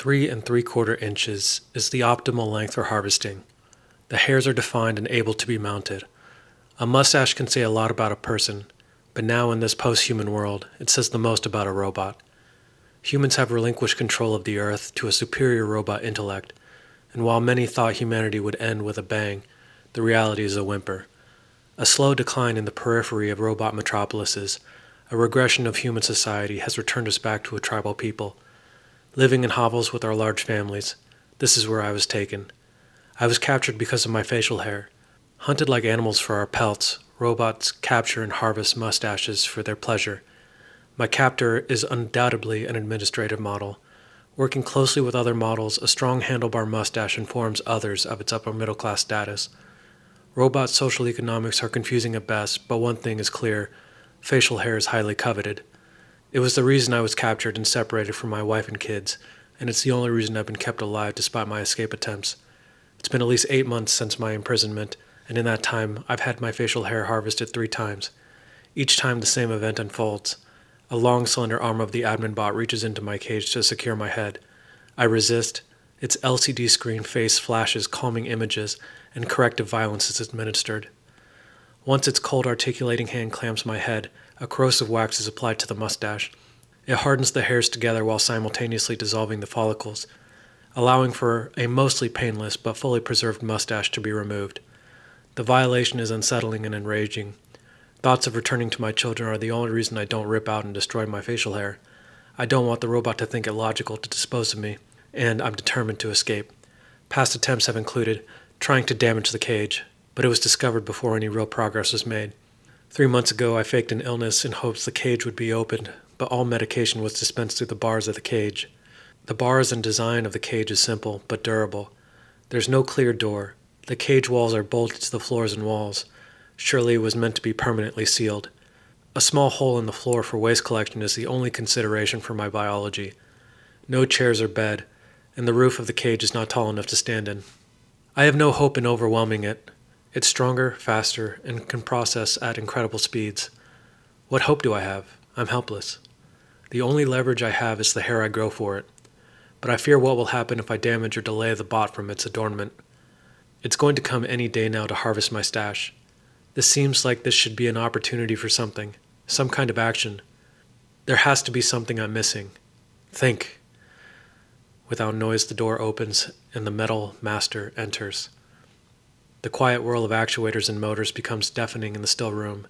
3 3/4 inches is the optimal length for harvesting. The hairs are defined and able to be mounted. A mustache can say a lot about a person, but now in this post-human world, it says the most about a robot. Humans have relinquished control of the earth to a superior robot intellect, and while many thought humanity would end with a bang, the reality is a whimper. A slow decline in the periphery of robot metropolises, a regression of human society has returned us back to a tribal people. Living in hovels with our large families, this is where I was taken. I was captured because of my facial hair. Hunted like animals for our pelts, robots capture and harvest mustaches for their pleasure. My captor is undoubtedly an administrative model. Working closely with other models, a strong handlebar mustache informs others of its upper middle class status. Robot social economics are confusing at best, but one thing is clear: facial hair is highly coveted. It was the reason I was captured and separated from my wife and kids, and it's the only reason I've been kept alive despite my escape attempts. It's been at least 8 months since my imprisonment, and in that time, I've had my facial hair harvested 3 times. Each time the same event unfolds. A long, slender arm of the admin bot reaches into my cage to secure my head. I resist. Its LCD screen face flashes calming images, and corrective violence is administered. Once its cold articulating hand clamps my head, a corrosive wax is applied to the mustache. It hardens the hairs together while simultaneously dissolving the follicles, allowing for a mostly painless but fully preserved mustache to be removed. The violation is unsettling and enraging. Thoughts of returning to my children are the only reason I don't rip out and destroy my facial hair. I don't want the robot to think it logical to dispose of me, and I'm determined to escape. Past attempts have included trying to damage the cage, but it was discovered before any real progress was made. 3 months ago, I faked an illness in hopes the cage would be opened, but all medication was dispensed through the bars of the cage. The bars and design of the cage is simple, but durable. There's no clear door. The cage walls are bolted to the floors and walls. Surely it was meant to be permanently sealed. A small hole in the floor for waste collection is the only consideration for my biology. No chairs or bed, and the roof of the cage is not tall enough to stand in. I have no hope in overwhelming it. It's stronger, faster, and can process at incredible speeds. What hope do I have? I'm helpless. The only leverage I have is the hair I grow for it. But I fear what will happen if I damage or delay the bot from its adornment. It's going to come any day now to harvest my stash. This seems like this should be an opportunity for something, some kind of action. There has to be something I'm missing. Think. Without noise, the door opens and the metal master enters. The quiet whirl of actuators and motors becomes deafening in the still room.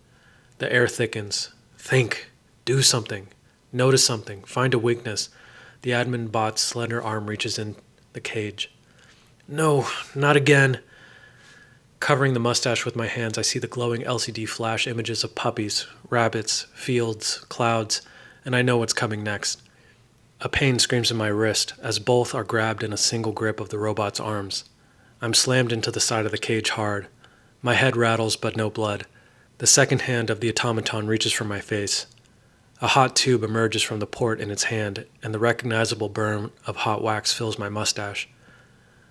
The air thickens. Think. Do something. Notice something. Find a weakness. The admin bot's slender arm reaches in the cage. No, not again. Covering the mustache with my hands, I see the glowing LCD flash images of puppies, rabbits, fields, clouds, and I know what's coming next. A pain screams in my wrist as both are grabbed in a single grip of the robot's arms. I'm slammed into the side of the cage hard. My head rattles, but no blood. The second hand of the automaton reaches for my face. A hot tube emerges from the port in its hand, and the recognizable burn of hot wax fills my mustache.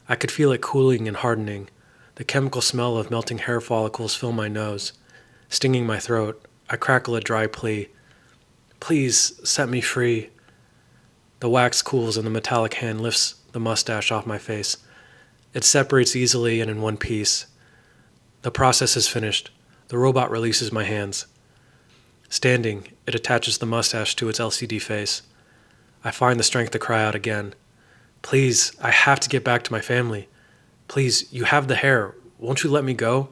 I could feel it cooling and hardening. The chemical smell of melting hair follicles fill my nose. Stinging my throat, I crackle a dry plea. Please, set me free. The wax cools and the metallic hand lifts the mustache off my face. It separates easily and in one piece. The process is finished. The robot releases my hands. Standing, it attaches the mustache to its LCD face. I find the strength to cry out again. Please, I have to get back to my family. Please, you have the hair. Won't you let me go?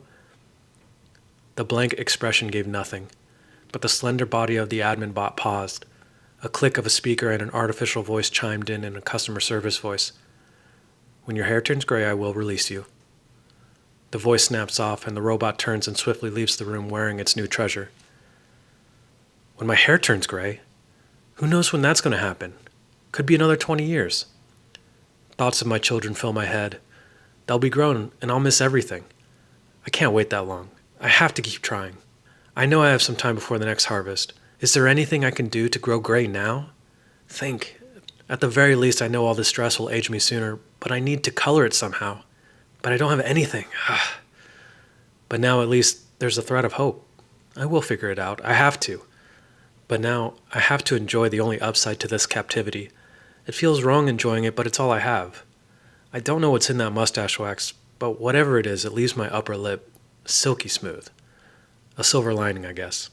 The blank expression gave nothing, but the slender body of the admin bot paused. A click of a speaker and an artificial voice chimed in a customer service voice. When your hair turns gray, I will release you. The voice snaps off, and the robot turns and swiftly leaves the room wearing its new treasure. When my hair turns gray? Who knows when that's going to happen? Could be another 20 years. Thoughts of my children fill my head. They'll be grown, and I'll miss everything. I can't wait that long. I have to keep trying. I know I have some time before the next harvest. Is there anything I can do to grow gray now? Think. At the very least, I know all this stress will age me sooner, but I need to color it somehow. But I don't have anything. But now at least there's a thread of hope. I will figure it out. I have to. But now I have to enjoy the only upside to this captivity. It feels wrong enjoying it, but it's all I have. I don't know what's in that mustache wax, but whatever it is, it leaves my upper lip silky smooth. A silver lining, I guess.